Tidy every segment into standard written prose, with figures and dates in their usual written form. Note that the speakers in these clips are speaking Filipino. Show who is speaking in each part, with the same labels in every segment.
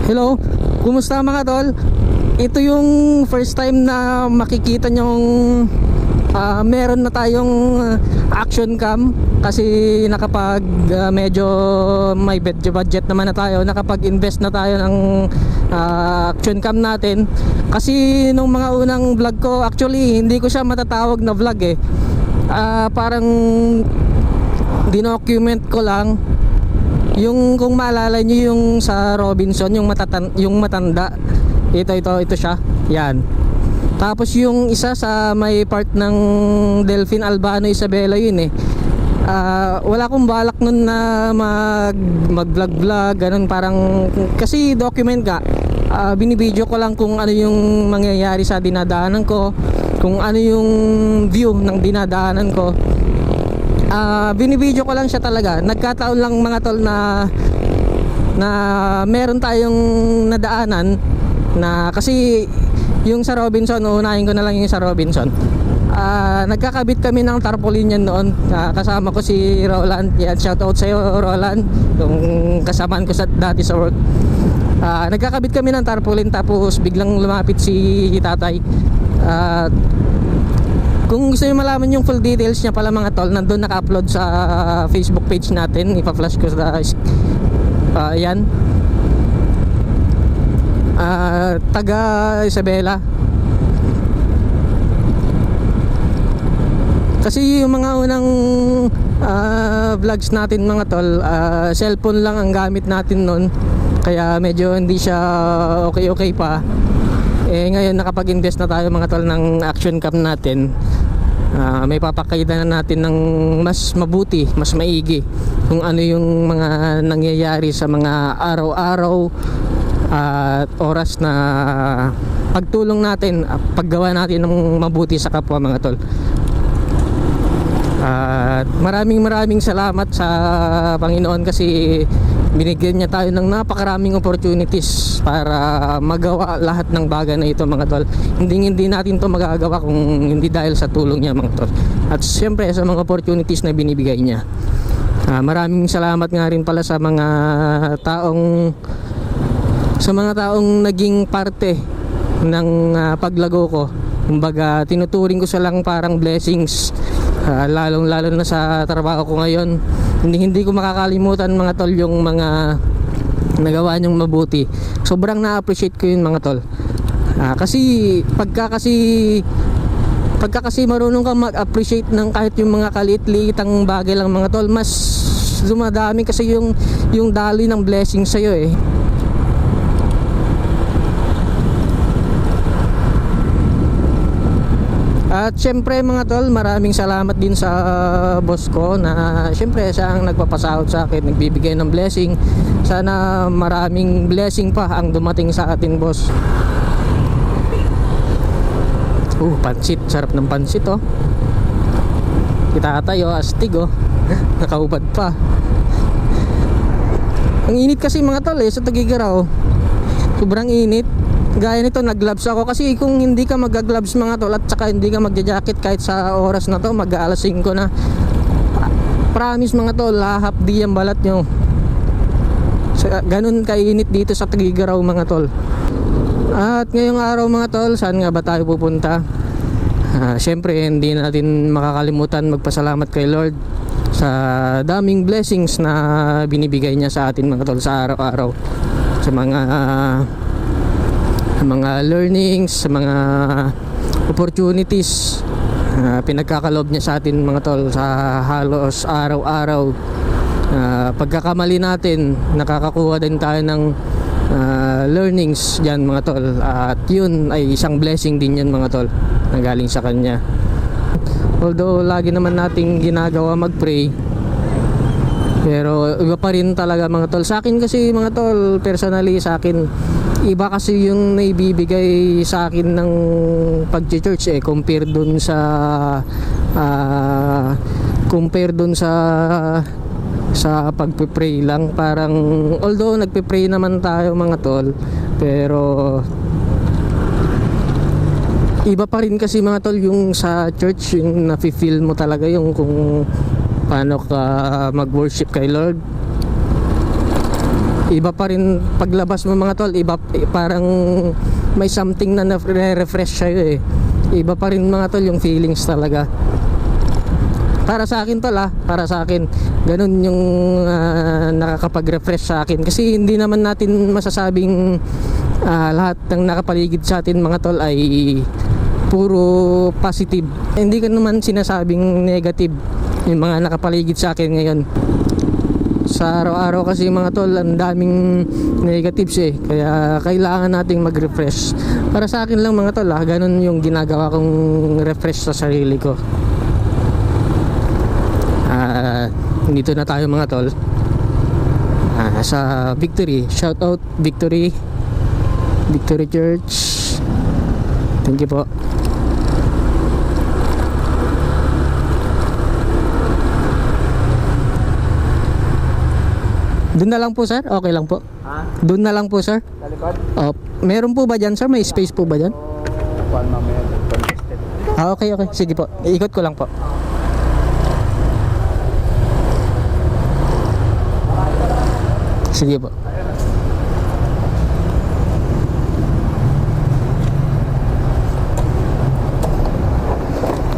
Speaker 1: Hello, kumusta mga tol? Ito yung first time na makikita nyong meron na tayong action cam. Kasi nakapag medyo may budget naman na tayo, nakapag-invest na tayo ng action cam natin. Kasi nung mga unang vlog ko, actually hindi ko siya matatawag na vlog eh. Parang dinocument ko lang. Yung kung maalala nyo yung sa Robinson, yung matanda. Ito siya. Yan. Tapos yung isa sa may part ng Delphine Albano Isabela yun eh. Wala akong balak nun na mag-vlog ganun, parang kasi document ka. Binibideo ko lang kung ano yung mangyayari sa dinadaanan ko, kung ano yung view ng dinadaanan ko. Binibideo ko lang siya talaga. Nagkataon lang mga tol na meron tayong nadaanan na kasi yung sa Robinson, uunahin ko na lang yung sa Robinson. Nagkakabit kami ng tarpaulin yan noon. Kasama ko si Roland. Yan, shoutout sa'yo Roland, yung kasamaan ko dati sa work. Nagkakabit kami ng tarpaulin tapos biglang lumapit si tatay. Kung gusto nyo malaman yung full details niya pala mga tol, nandun naka-upload sa Facebook page natin. Ipa-flash ko sa yan. Taga Isabela. Kasi yung mga unang vlogs natin mga tol, cellphone lang ang gamit natin nun. Kaya medyo hindi siya okay pa. Ngayon nakapag-invest na tayo mga tol ng action cam natin. May papakita na natin ng mas mabuti, mas maigi kung ano yung mga nangyayari sa mga araw-araw at oras na pagtulong natin, paggawa natin ng mabuti sa kapwa mga tol. Maraming salamat sa Panginoon kasi binigyan niya tayo ng napakaraming opportunities para magawa lahat ng bagay na ito mga tol. Hindi natin to magagawa kung hindi dahil sa tulong niya mga tol. At siyempre sa mga opportunities na binibigay niya. Maraming salamat nga rin pala sa mga taong naging parte ng paglago ko. Kumbaga tinuturing ko silang parang blessings. Lalo na sa trabaho ko ngayon. Hindi ko makakalimutan mga tol yung mga nagawa niyong mabuti. Sobrang na-appreciate ko yun mga tol. Kasi pagka kasi marunong ka mag-appreciate ng kahit yung mga kalit-litang bagay lang mga tol, mas dumadami kasi yung daloy ng blessing sa'yo eh. At syempre mga tol, maraming salamat din sa boss ko na syempre siya ang nagpapasahod sa akin, nagbibigay ng blessing. Sana maraming blessing pa ang dumating sa atin boss. Pansit, sarap ng pansit oh. Kita tayo astig oh. Nakaubad pa. Ang init kasi mga tol sa Tugigaraw. Sobrang init. Gaya nito nag-gloves ako kasi kung hindi ka mag-gloves mga tol at saka hindi ka magja-jacket kahit sa oras na to, mag-aalas 5 na. Promise mga tol, hahapdi ang balat nyo. Ganun kainit dito sa Tugigaraw mga tol. At ngayong araw mga tol, saan nga ba tayo pupunta? Siyempre hindi natin makakalimutan magpasalamat kay Lord sa daming blessings na binibigay niya sa atin mga tol sa araw-araw. Sa mga learnings, sa mga opportunities pinagkakalob niya sa atin mga tol sa halos araw-araw. Pagkakamali natin, nakakakuha din tayo ng learnings dyan mga tol, at yun ay isang blessing din yan mga tol na galing sa kanya. Although lagi naman nating ginagawa mag-pray, pero iba pa rin talaga mga tol. Sa akin kasi mga tol, personally sa akin, iba kasi yung naibibigay sa akin ng pag-church compare dun sa pagpe-pray lang. Parang although nagpe-pray naman tayo mga tol, pero iba pa rin kasi mga tol yung sa church, yung nafe-feel mo talaga yung kung paano ka mag-worship kay Lord. Iba pa rin paglabas mo mga tol, iba parang may something na refresh sa'yo eh. Iba pa rin mga tol yung feelings talaga. Para sa akin tol para sa akin ganun yung nakakapag-refresh sa akin, kasi hindi naman natin masasabing lahat ng nakapaligid sa atin mga tol ay puro positive. Hindi ko naman sinasabing negative yung mga nakapaligid sa akin ngayon. Sa araw-araw kasi mga tol, ang daming negatives eh, kaya kailangan nating mag-refresh. Para sa akin lang mga tol ganun yung ginagawa kong refresh sa sarili ko. Dito na tayo mga tol, sa Victory. Shout out Victory Church, thank you po. Doon na lang po sir, okay lang po. Doon na lang po sir.
Speaker 2: Sa likod?
Speaker 1: Meron po ba dyan sir? May space po ba dyan?
Speaker 2: Kuan mamaya congested.
Speaker 1: Okay, sige po, iikot ko lang po. Sige po.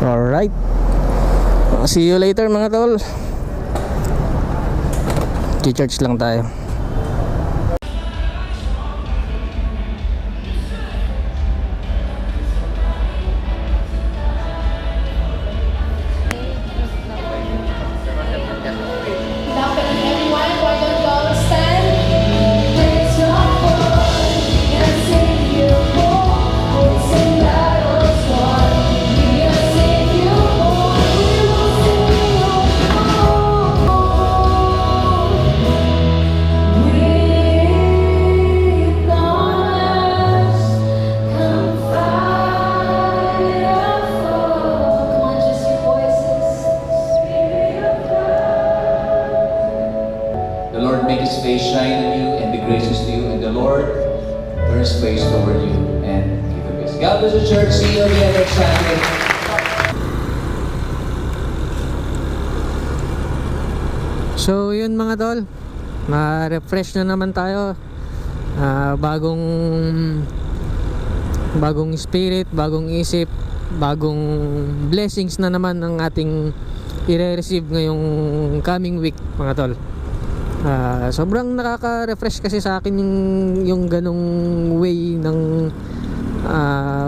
Speaker 1: Alright, see you later mga tol. Church lang tayo.
Speaker 3: Face shine on you and be gracious to you, and the Lord turn His face toward you and give you peace. God bless the church. See you again next Sunday.
Speaker 1: So yun mga tol, ma-refresh na naman tayo. Bagong spirit, bagong isip, bagong blessings na naman ang ating i-receive ngayong coming week mga tol. Sobrang nakaka-refresh kasi sa akin yung ganong way ng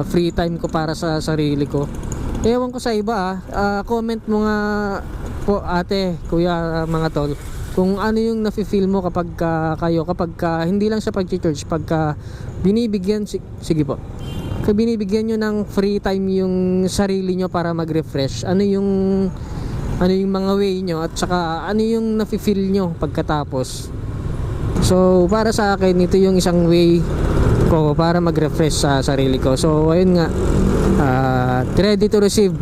Speaker 1: free time ko para sa sarili ko. Ewan ko sa iba comment mo nga po ate, kuya, mga tol, kung ano yung nafe-feel mo kapag hindi lang sa pag-church, pagka binibigyan sige po, kung binibigyan nyo ng free time yung sarili nyo para mag-refresh, ano yung mga way nyo, at saka ano yung nafe-feel nyo pagkatapos. So para sa akin, ito yung isang way ko para mag-refresh sa sarili ko. So ayun nga, ready to receive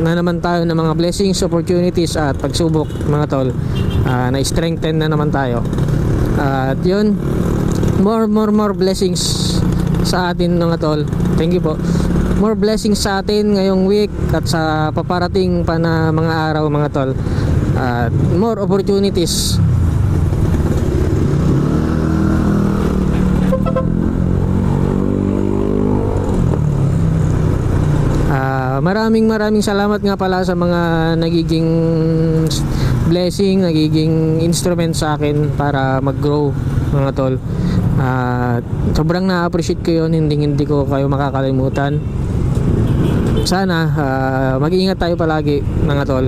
Speaker 1: na naman tayo ng mga blessings, opportunities at pagsubok mga tol. Na-strengthen na naman tayo. At yun, more blessings sa atin mga tol. Thank you po. More blessings sa atin ngayong week at sa paparating pa na mga araw mga tol. More opportunities. Maraming salamat nga pala sa mga nagiging blessing, nagiging instrument sa akin para mag-grow mga tol. Sobrang na-appreciate ko yun, hindi ko kayo makakalimutan. Sana mag-iingat tayo palagi mga tol,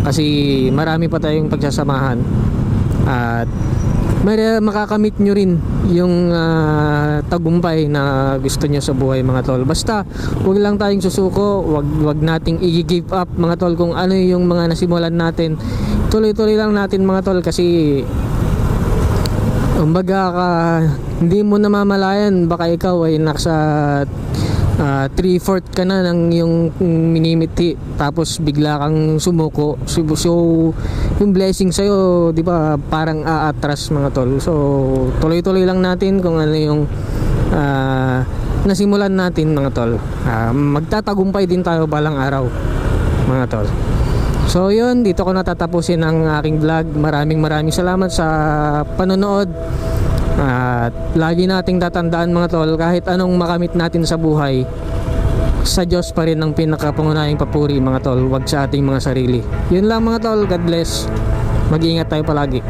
Speaker 1: kasi marami pa tayong pagsasamahan at makakamit nyo rin yung tagumpay na gusto nyo sa buhay mga tol. Basta huwag lang tayong susuko, wag nating i-give up mga tol. Kung ano yung mga nasimulan natin, tuloy-tuloy lang natin mga tol, kasi hindi mo namamalayan, baka ikaw ay nasa 3/4 ka na ng yung minimiti, tapos bigla kang sumuko. So yung blessing sa'yo, di ba, parang aatras mga tol. So tuloy-tuloy lang natin kung ano yung nasimulan natin mga tol. Magtatagumpay din tayo balang araw mga tol. So yun, dito ko natatapusin ang aking vlog. Maraming salamat sa panonood. At lagi nating tatandaan mga tol, kahit anong makamit natin sa buhay, sa Diyos pa rin ang pinakapangunahing papuri mga tol, wag sa ating mga sarili. Yun lang mga tol, God bless. Mag-iingat tayo palagi.